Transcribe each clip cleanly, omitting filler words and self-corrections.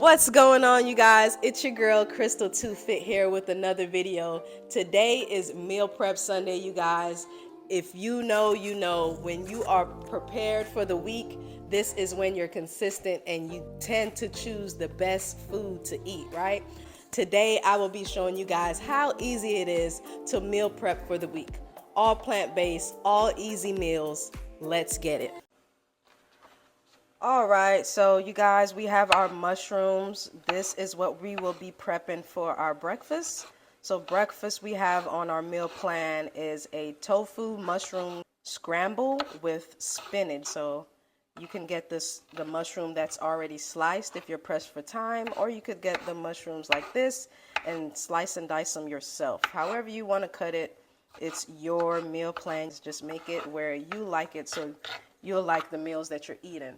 What's going on, you guys? It's your girl Crystal 2 Fit here with another video. Today is Meal Prep Sunday, you guys. If you know, you know, when you are prepared for the week, this is when you're consistent and you tend to choose the best food to eat, right? Today I will be showing you guys how easy it is to meal prep for the week. All plant-based, all easy meals. Let's get it. All right, so you guys, we have our mushrooms. This is what we will be prepping for our breakfast. So breakfast we have on our meal plan is a tofu mushroom scramble with spinach. So you can get the mushroom that's already sliced if you're pressed for time, or you could get the mushrooms like this and slice and dice them yourself. However you want to cut it, it's your meal plan. Just make it where you like it so you'll like the meals that you're eating.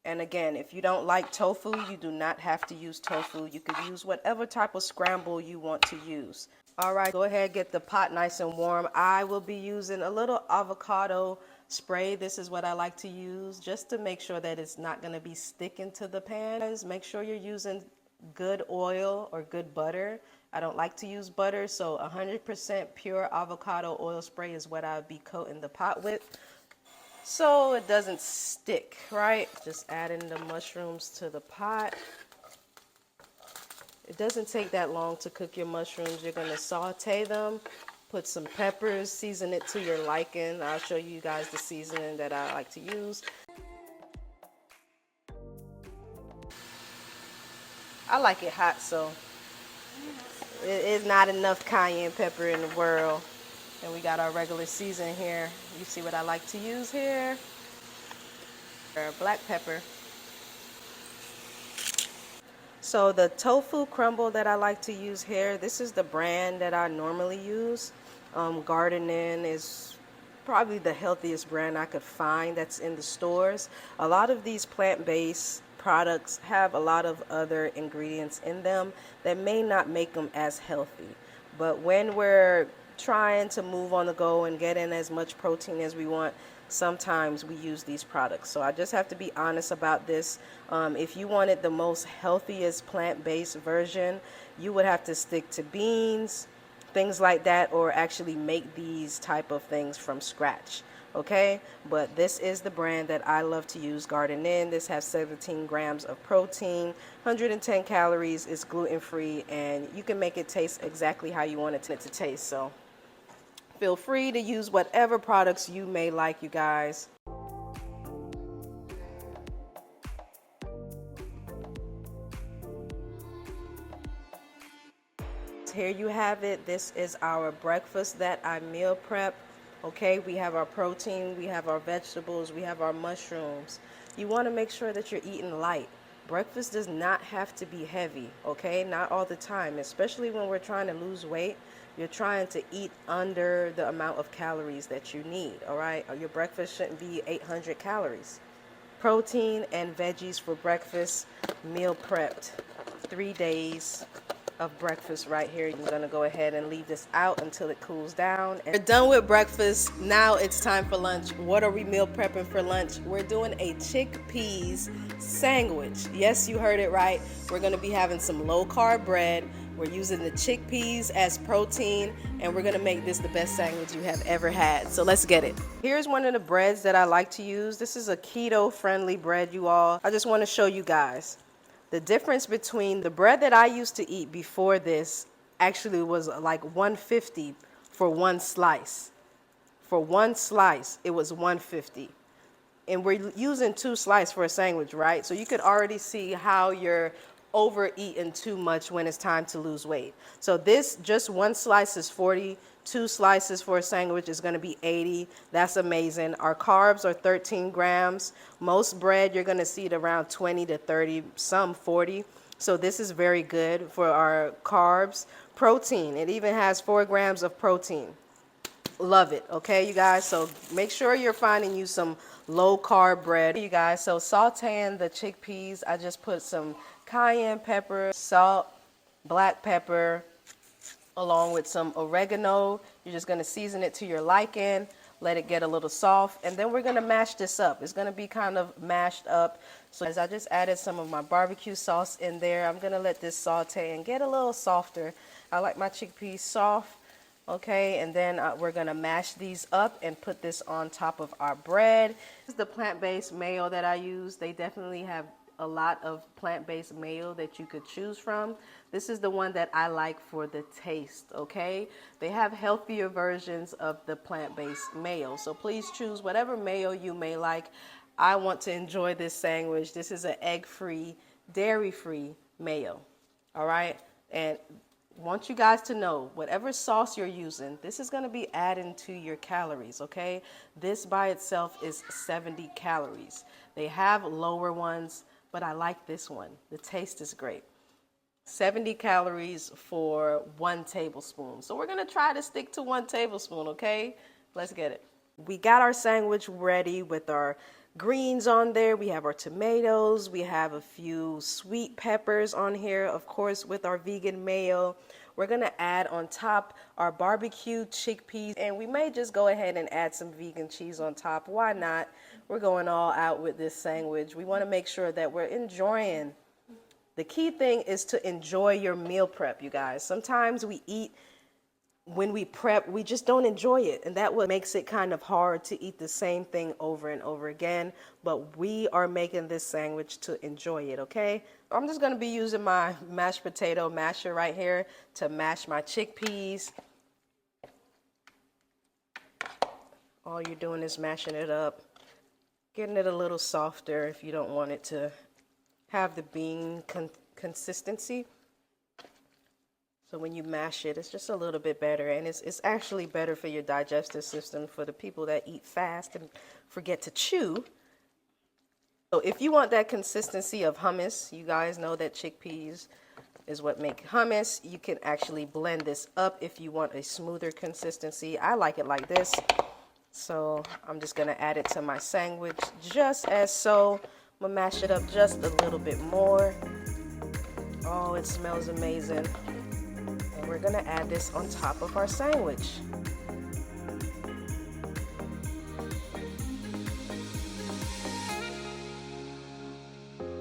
And again, if you don't like tofu, you do not have to use tofu. You could use whatever type of scramble you want to use. All right, go ahead, get the pot nice and warm. I will be using a little avocado spray. This is what I like to use just to make sure that it's not going to be sticking to the pans. Make sure you're using good oil or good butter. I don't like to use butter, so 100% pure avocado oil spray is what I'll be coating the pot with, so it doesn't stick, right? Just adding the mushrooms to the pot. It doesn't take that long to cook your mushrooms. You're going to saute them, put some peppers, season it to your liking. I'll show you guys the seasoning that I like to use. I like it hot, so it is not enough cayenne pepper in the world. And we got our regular season here. You see what I like to use here? Black pepper. So the tofu crumble that I like to use here, this is the brand that I normally use. Garden Inn is probably the healthiest brand I could find that's in the stores. A lot of these plant-based products have a lot of other ingredients in them that may not make them as healthy. But when we're trying to move on the go and get in as much protein as we want, sometimes we use these products. So I just have to be honest about this. If you wanted the most healthiest plant-based version, you would have to stick to beans, things like that, or actually make these type of things from scratch. Okay, but this is the brand that I love to use, Garden Inn. This has 17 grams of protein, 110 calories, it's gluten-free, and you can make it taste exactly how you want it to taste. So feel free to use whatever products you may like, you guys. Here you have it. This is our breakfast that I meal prep. Okay, we have our protein, we have our vegetables, we have our mushrooms. You want to make sure that you're eating light. Breakfast does not have to be heavy, okay? Not all the time, especially when we're trying to lose weight. You're trying to eat under the amount of calories that you need, all right? Your breakfast shouldn't be 800 calories. Protein and veggies for breakfast, meal prepped. 3 days of breakfast right here. I'm gonna go ahead and leave this out until it cools down. And we're done with breakfast. Now it's time for lunch. What are we meal prepping for lunch? We're doing a chickpeas sandwich. Yes, you heard it right. We're gonna be having some low carb bread. We're using the chickpeas as protein, and we're gonna make this the best sandwich you have ever had. So let's get it. Here's one of the breads that I like to use. This is a keto friendly bread, you all. I just wanna show you guys. The difference between the bread that I used to eat before this actually was like $1.50 for one slice. For one slice, it was $1.50. And we're using 2 slices for a sandwich, right? So you could already see how you're overeating too much when it's time to lose weight. So this, just 1 slice is 40. 2 slices for a sandwich is going to be 80. That's amazing. Our carbs are 13 grams. Most bread you're going to see it around 20 to 30, some 40. So this is very good for our carbs. Protein, it even has 4 grams of protein. Love it. Okay, you guys, so make sure you're finding you some low carb bread. You guys, so sauteing the chickpeas, I just put some cayenne pepper, salt, black pepper, along with some oregano. You're just going to season it to your liking. let it get a little soft, and then we're gonna mash this up. It's gonna be kind of mashed up. So as I just added some of my barbecue sauce in there, I'm gonna let this saute and get a little softer. I like my chickpeas soft. Okay, and then we're gonna mash these up and put this on top of our bread. This is the plant-based mayo that I use. They definitely have a lot of plant-based mayo that you could choose from. This is the one that I like for the taste, okay? They have healthier versions of the plant-based mayo, so please choose whatever mayo you may like. I want to enjoy this sandwich. This is an egg-free, dairy-free mayo, all right? And want you guys to know, whatever sauce you're using, this is going to be adding to your calories, okay? This by itself is 70 calories. They have lower ones, but I like this one. The taste is great. 70 calories for 1 tablespoon. So we're going to try to stick to 1 tablespoon, okay? Let's get it. We got our sandwich ready with our greens on there. We have our tomatoes. We have a few sweet peppers on here, of course, with our vegan mayo. We're going to add on top our barbecue chickpeas, and we may just go ahead and add some vegan cheese on top. Why not? We're going all out with this sandwich. We want to make sure that we're enjoying. The key thing is to enjoy your meal prep, you guys. Sometimes we eat when we prep, we just don't enjoy it. And that what makes it kind of hard to eat the same thing over and over again. But we are making this sandwich to enjoy it, okay? I'm just going to be using my mashed potato masher right here to mash my chickpeas. All you're doing is mashing it up, getting it a little softer if you don't want it to have the bean consistency. So when you mash it, it's just a little bit better, and it's actually better for your digestive system for the people that eat fast and forget to chew. So if you want that consistency of hummus, you guys know that chickpeas is what make hummus. You can actually blend this up if you want a smoother consistency. I like it like this. So I'm just gonna add it to my sandwich just as so. I'm gonna mash it up just a little bit more. Oh, it smells amazing. And we're gonna add this on top of our sandwich.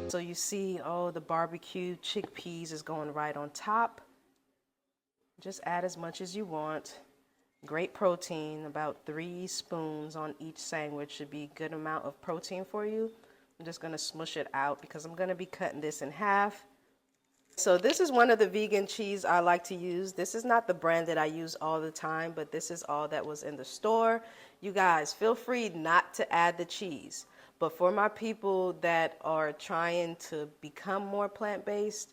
So you see, oh, the barbecue chickpeas is going right on top. Just add as much as you want. Great protein, about 3 spoons on each sandwich should be a good amount of protein for you. I'm just gonna smush it out because I'm gonna be cutting this in half. So this is one of the vegan cheese I like to use. This is not the brand that I use all the time, but this is all that was in the store. You guys, feel free not to add the cheese. But for my people that are trying to become more plant-based,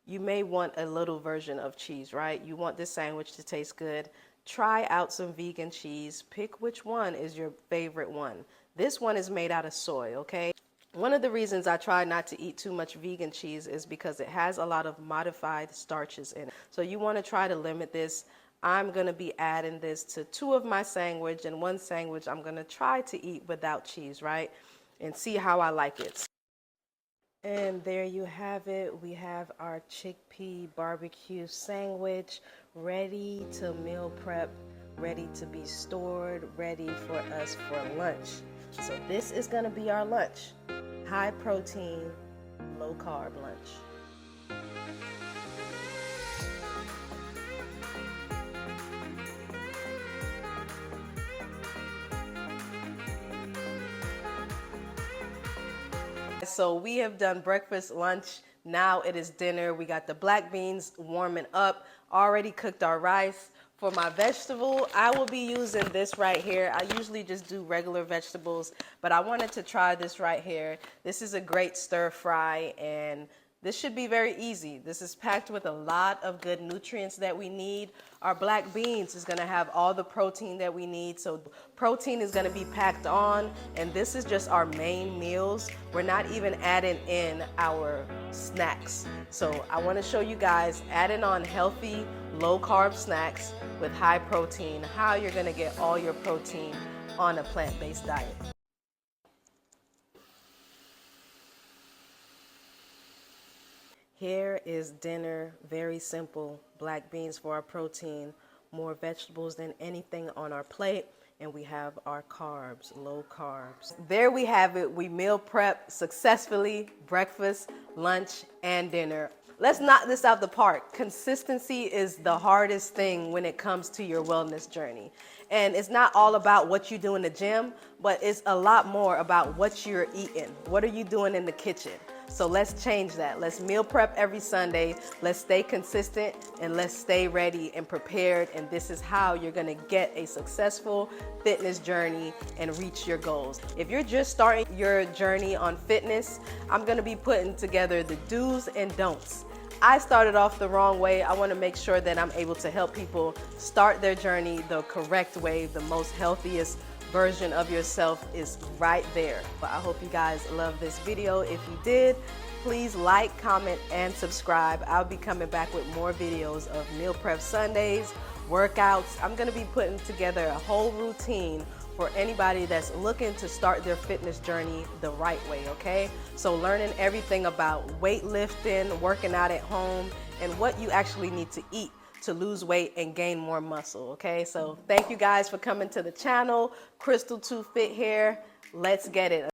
you may want a little version of cheese, right? You want this sandwich to taste good. Try out some vegan cheese. Pick which one is your favorite one. This one is made out of soy, okay? One of the reasons I try not to eat too much vegan cheese is because it has a lot of modified starches in it. So you want to try to limit this. I'm going to be adding this to 2 of my sandwich, and 1 sandwich I'm going to try to eat without cheese, right? And see how I like it. And there you have it. We have our chickpea barbecue sandwich ready to meal prep, ready to be stored, ready for us for lunch. So this is going to be our lunch. High protein, low carb lunch. So we have done breakfast, lunch. Now it is dinner. We got the black beans warming up, already cooked our rice. For my vegetable, I will be using this right here. I usually just do regular vegetables, but I wanted to try this right here. This is a great stir fry, and this should be very easy. This is packed with a lot of good nutrients that we need. Our black beans is gonna have all the protein that we need. So protein is gonna be packed on, and this is just our main meals. We're not even adding in our snacks. So I wanna show you guys adding on healthy, low carb snacks with high protein, how you're gonna get all your protein on a plant-based diet. Here is dinner, very simple. Black beans for our protein, more vegetables than anything on our plate. and we have our carbs, low carbs. There we have it. We meal prep successfully, breakfast, lunch, and dinner. Let's knock this out the park. Consistency is the hardest thing when it comes to your wellness journey. And it's not all about what you do in the gym, but it's a lot more about what you're eating. What are you doing in the kitchen? So let's change that. Let's meal prep every Sunday. Let's stay consistent and let's stay ready and prepared. And this is how you're going to get a successful fitness journey and reach your goals. If you're just starting your journey on fitness, I'm going to be putting together the do's and don'ts. I started off the wrong way. I want to make sure that I'm able to help people start their journey the correct way. The most healthiest version of yourself is right there. But I hope you guys love this video. If you did, please like, comment, and subscribe. I'll be coming back with more videos of meal prep Sundays, workouts. I'm going to be putting together a whole routine for anybody that's looking to start their fitness journey the right way, okay? So learning everything about weightlifting, working out at home, and what you actually need to eat to lose weight and gain more muscle, okay? So thank you guys for coming to the channel. Crystal 2 Fit here. Let's get it.